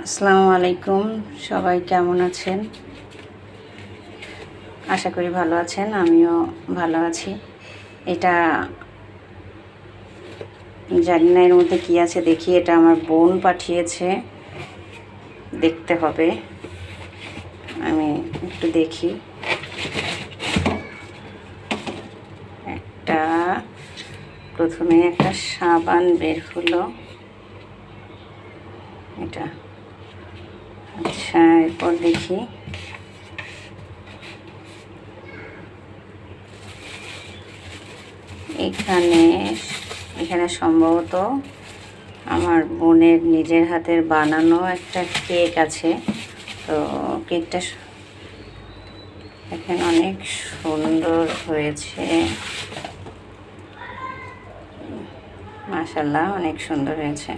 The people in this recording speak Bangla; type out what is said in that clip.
আসসালামু আলাইকুম, সবাই কেমন আছেন? আশা করি ভালো আছেন, আমিও ভালো আছি। এটা জানি না এর মধ্যে কী আছে, দেখি। এটা আমার বোন পাঠিয়েছে, দেখতে হবে। আমি একটু দেখি। প্রথমে একটা সাবান বের হলো, এটা। আচ্ছা, এরপর দেখি। এখানে সম্ভবত আমার বোনের নিজের হাতের বানানো একটা কেক আছে। তো কেকটা এখানে অনেক সুন্দর হয়েছে, মাশাআল্লাহ, অনেক সুন্দর হয়েছে।